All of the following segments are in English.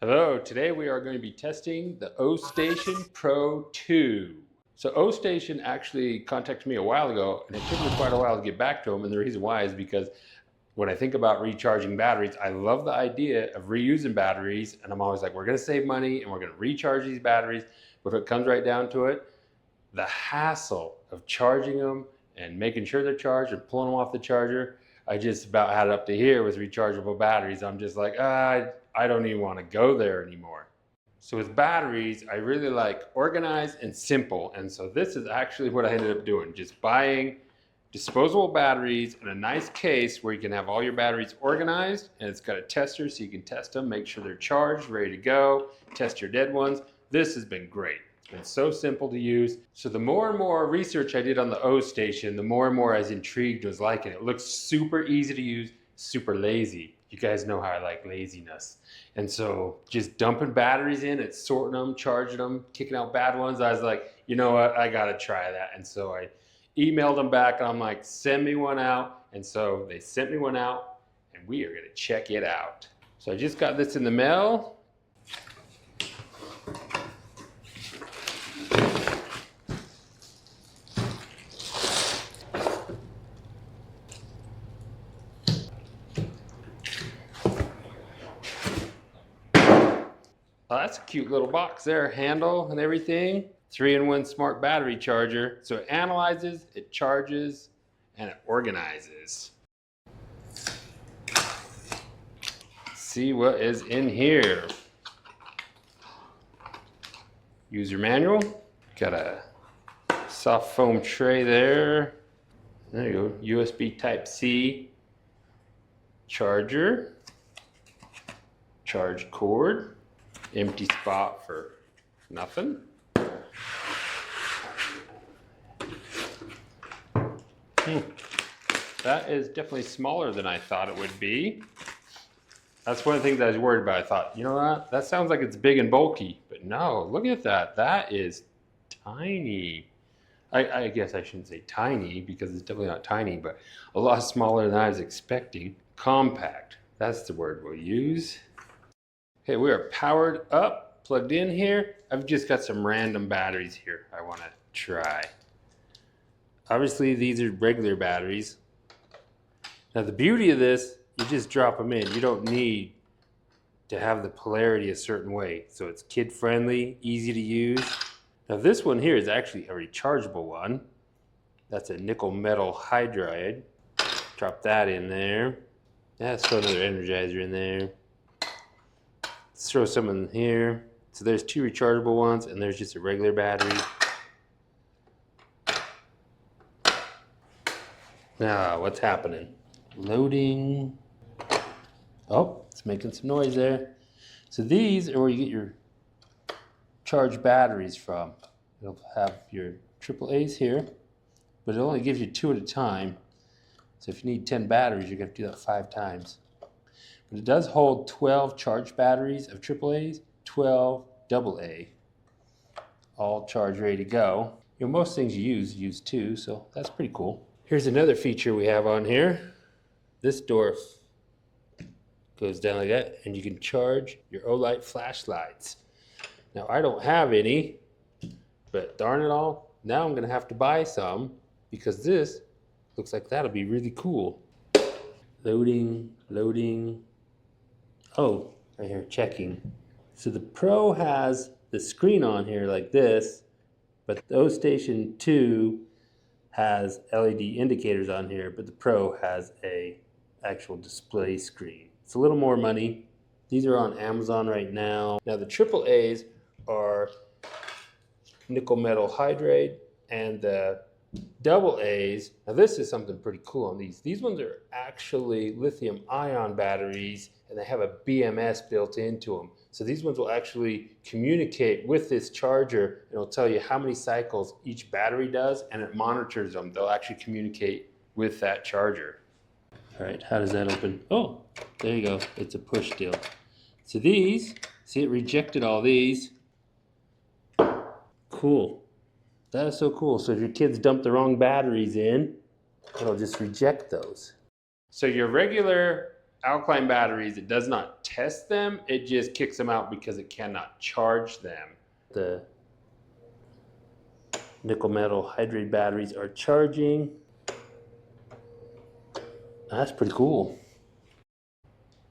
Hello, today we are going to be testing the Ostation Pro 2. So Ostation actually contacted me a while ago, and it took me quite a while to get back to them, and the reason why is because when I think about recharging batteries, I love the idea of reusing batteries, and I'm always like, we're going to save money, and we're going to recharge these batteries, but when it comes right down to it, the hassle of charging them and making sure they're charged and pulling them off the charger, I just about had it up to here with rechargeable batteries. I'm just like, I don't even want to go there anymore. So with batteries, I really like organized and simple. And so this is actually what I ended up doing, just buying disposable batteries in a nice case where you can have all your batteries organized, and it's got a tester so you can test them, make sure they're charged, ready to go, test your dead ones. This has been great. It's so simple to use. So the more and more research I did on the Ostation, the more and more I was intrigued, was liking it. It looks super easy to use, super lazy. You guys know how I like laziness. And so just dumping batteries in, it's sorting them, charging them, kicking out bad ones. I was like, you know what, I gotta try that. And so I emailed them back and I'm like, send me one out. And so they sent me one out and we are gonna check it out. So I just got this in the mail. Oh, that's a cute little box there, handle and everything. 3-in-1 smart battery charger. So it analyzes, it charges, and it organizes. Let's see what is in here. User manual. Got a soft foam tray there. There you go, USB Type-C. Charger. Charge cord. Empty spot for nothing. That is definitely smaller than I thought it would be. That's one of the things I was worried about. I thought, you know what? That sounds like it's big and bulky, but no, look at that. That is tiny. I guess I shouldn't say tiny because it's definitely not tiny, but a lot smaller than I was expecting. Compact, that's the word we'll use. Okay, we are powered up, plugged in here. I've just got some random batteries here I want to try. Obviously, these are regular batteries. Now, the beauty of this, you just drop them in. You don't need to have the polarity a certain way. So it's kid-friendly, easy to use. Now, this one here is actually a rechargeable one. That's a nickel metal hydride. Drop that in there. Let's throw another Energizer in there. Let's throw some in here. So there's 2 rechargeable ones, and there's just a regular battery. Now, what's happening? Loading. Oh, it's making some noise there. So these are where you get your charged batteries from. It'll have your AAAs here, but it only gives you 2 at a time. So if you need 10 batteries, you're going to do that 5 times. But it does hold 12 charged batteries of AAAs, 12 AA, all charged, ready to go. You know, most things you use 2, so that's pretty cool. Here's another feature we have on here. This door goes down like that, and you can charge your Olight flashlights. Now, I don't have any, but darn it all, now I'm going to have to buy some because this looks like that'll be really cool. Loading, loading. Oh, right here, checking. So the Pro has the screen on here like this, but the Ostation 2 has LED indicators on here, but the Pro has a actual display screen. It's a little more money. These are on Amazon right now. Now the AAAs are nickel metal hydride, and the AAs, now this is something pretty cool on these. These ones are actually lithium ion batteries, and they have a BMS built into them. So these ones will actually communicate with this charger, and it'll tell you how many cycles each battery does, and it monitors them. They'll actually communicate with that charger. All right, how does that open? Oh, there you go. It's a push deal. So these, see, it rejected all these. Cool. That is so cool. So if your kids dump the wrong batteries in, it'll just reject those. So your regular alkaline batteries, it does not test them, it just kicks them out because it cannot charge them. The nickel metal hydrate batteries are charging. That's pretty cool.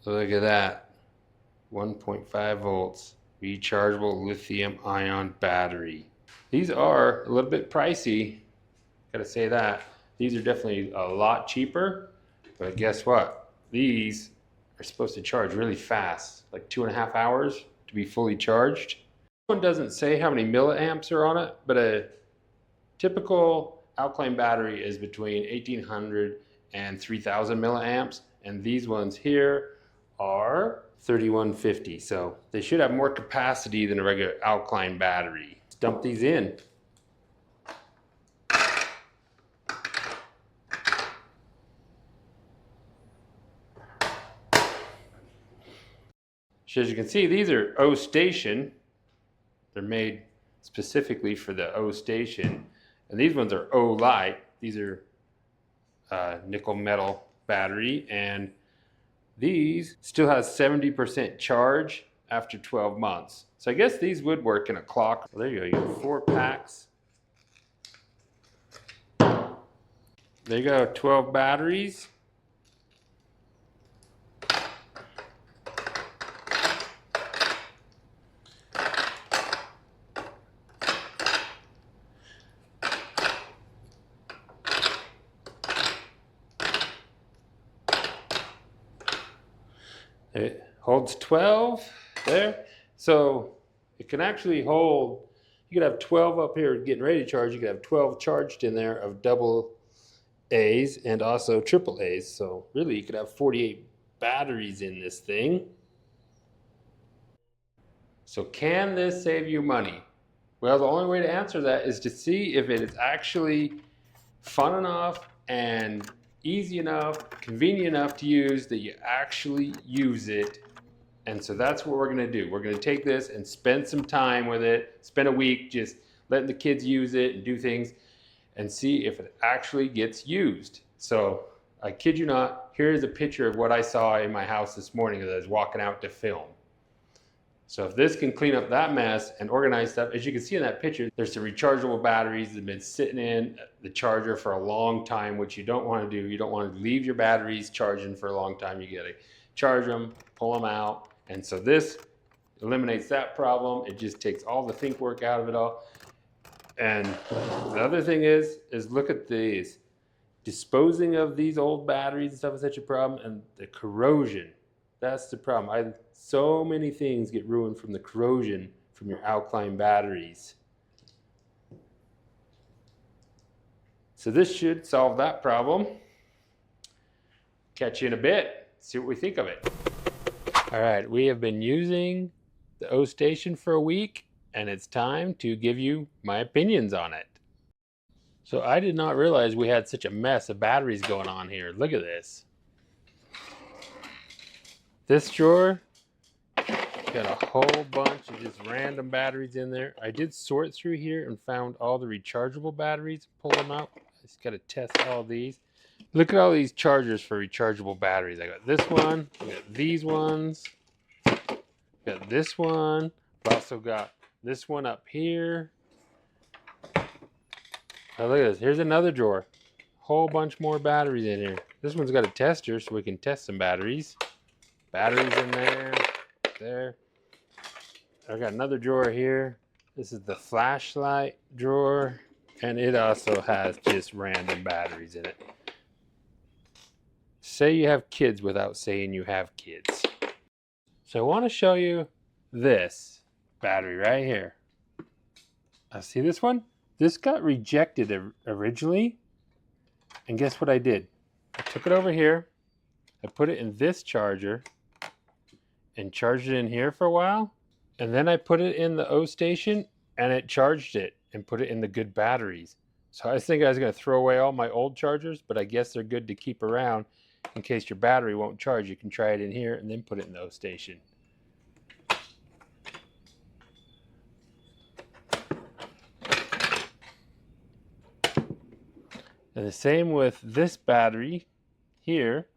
So look at that, 1.5 volts, rechargeable lithium ion battery. These are a little bit pricey, gotta say that. These are definitely a lot cheaper, but guess what? These are supposed to charge really fast, like 2.5 hours to be fully charged. This one doesn't say how many milliamps are on it, but a typical alkaline battery is between 1800 and 3000 milliamps, and these ones here are 3150. So they should have more capacity than a regular alkaline battery. Let's dump these in. So as you can see, these are Ostation. They're made specifically for the Ostation. And these ones are O-Lite. These are nickel metal battery. And these still has 70% charge after 12 months. So I guess these would work in a clock. Well, there you go. You get 4 packs. There you go, 12 batteries. It holds 12 there. So it can actually hold, you could have 12 up here getting ready to charge. You could have 12 charged in there of double A's and also triple A's. So really you could have 48 batteries in this thing. So can this save you money? Well, the only way to answer that is to see if it is actually fun enough and easy enough, convenient enough to use that you actually use it. And so that's what we're going to do. We're going to take this and spend some time with it, spend a week just letting the kids use it and do things and see if it actually gets used. So I kid you not, here's a picture of what I saw in my house this morning as I was walking out to film. So if this can clean up that mess and organize stuff, as you can see in that picture, there's some rechargeable batteries that have been sitting in the charger for a long time, which you don't want to do. You don't want to leave your batteries charging for a long time. You got to charge them, pull them out. And so this eliminates that problem. It just takes all the think work out of it all. And the other thing is look at these. Disposing of these old batteries and stuff is such a problem, and the corrosion. That's the problem. So many things get ruined from the corrosion from your alkaline batteries. So this should solve that problem. Catch you in a bit, see what we think of it. All right, we have been using the Ostation for a week, and it's time to give you my opinions on it. So I did not realize we had such a mess of batteries going on here. Look at this. This drawer got a whole bunch of just random batteries in there. I did sort through here and found all the rechargeable batteries, pull them out. I just got to test all these. Look at all these chargers for rechargeable batteries. I got this one, I got these ones, got this one. I've also got this one up here. Oh, look at this. Here's another drawer. Whole bunch more batteries in here. This one's got a tester so we can test some batteries. Batteries in there. I've got another drawer here. This is the flashlight drawer, and it also has just random batteries in it. Say you have kids without saying you have kids. So I want to show you this battery right here. See this one? This got rejected originally, and guess what I did? I took it over here, I put it in this charger, and charged it in here for a while, and then I put it in the Ostation and it charged it and put it in the good batteries. So I was thinking I was going to throw away all my old chargers, but I guess they're good to keep around in case your battery won't charge. You can try it in here and then put it in the Ostation. And the same with this battery here.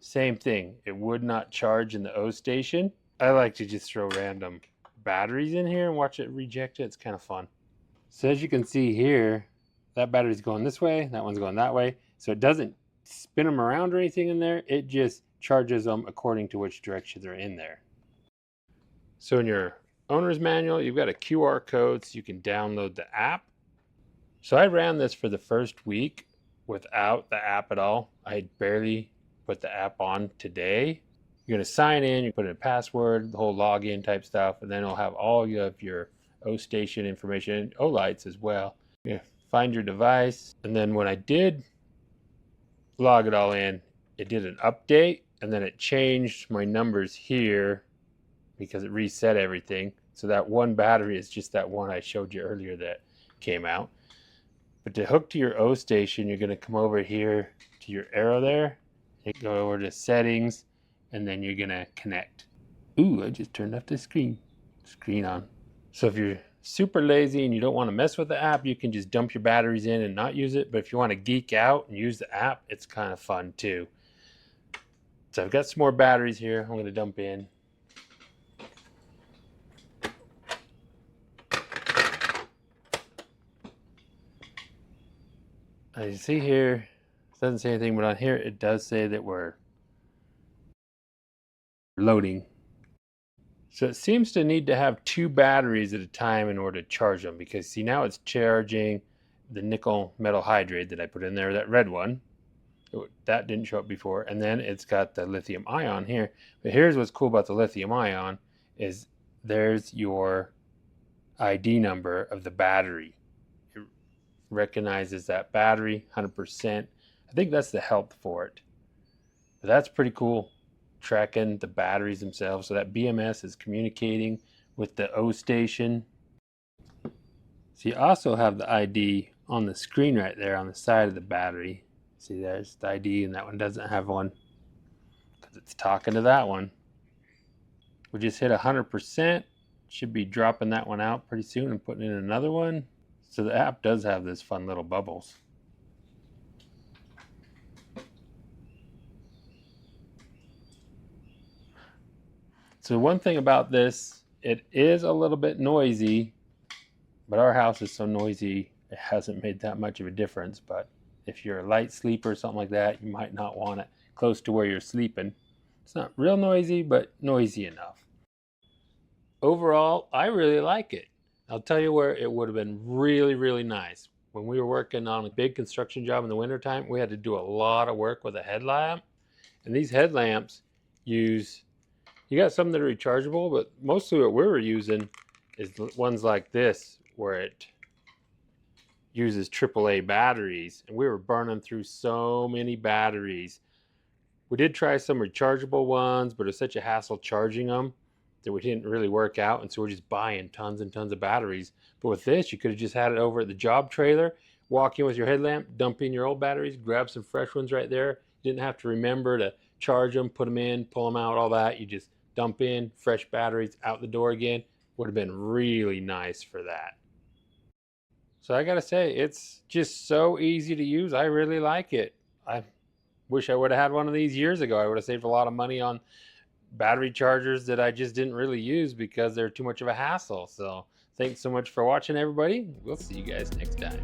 Same thing. It would not charge in the Ostation. I like to just throw random batteries in here and watch it reject it. It's kind of fun. So as you can see here, that battery's going this way, that one's going that way. So it doesn't spin them around or anything in there. It just charges them according to which direction they're in there. So in your owner's manual, you've got a QR code so you can download the app. So I ran this for the first week without the app at all. I had barely put the app on today. You're going to sign in, you put in a password, the whole login type stuff, and then it'll have all of your Ostation information, O-lights as well. You find your device, and then when I did log it all in, it did an update, and then it changed my numbers here because it reset everything. So that one battery is just that one I showed you earlier that came out. But to hook to your Ostation, you're going to come over here to your arrow there, and go over to settings, and then you're going to connect. Ooh, I just turned off the screen on. So if you're super lazy and you don't want to mess with the app, you can just dump your batteries in and not use it. But if you want to geek out and use the app, it's kind of fun too. So I've got some more batteries here I'm going to dump in. As you see here, it doesn't say anything, but on here it does say that we're loading. So it seems to need to have 2 batteries at a time in order to charge them, because see, now it's charging the nickel metal hydrate that I put in there, that red one. That didn't show up before. And then it's got the lithium ion here. But here's what's cool about the lithium ion is there's your ID number of the battery. It recognizes that battery 100%. I think that's the health for it. But that's pretty cool, tracking the batteries themselves. So that BMS is communicating with the Ostation. So you also have the ID on the screen right there on the side of the battery. See, there's the ID, and that one doesn't have one because it's talking to that one. We just hit 100%. Should be dropping that one out pretty soon and putting in another one. So the app does have this fun little bubbles. So one thing about this, it is a little bit noisy, but our house is so noisy it hasn't made that much of a difference. But if you're a light sleeper or something like that, you might not want it close to where you're sleeping. It's not real noisy, but noisy enough. Overall, I really like it. I'll tell you where it would have been really, really nice. When we were working on a big construction job in the wintertime, we had to do a lot of work with a headlamp. And these headlamps use, you got some that are rechargeable, but mostly what we were using is ones like this, where it uses AAA batteries, and we were burning through so many batteries. We did try some rechargeable ones, but it was such a hassle charging them that we didn't really work out, and so we're just buying tons and tons of batteries. But with this, you could have just had it over at the job trailer, walk in with your headlamp, dump in your old batteries, grab some fresh ones right there. You didn't have to remember to charge them, put them in, pull them out, all that. You just dump in fresh batteries, out the door again. Would have been really nice for that. So I gotta say, it's just so easy to use. I really like it. I wish I would have had one of these years ago. I would have saved a lot of money on battery chargers that I just didn't really use because they're too much of a hassle. So thanks so much for watching, everybody. We'll see you guys next time.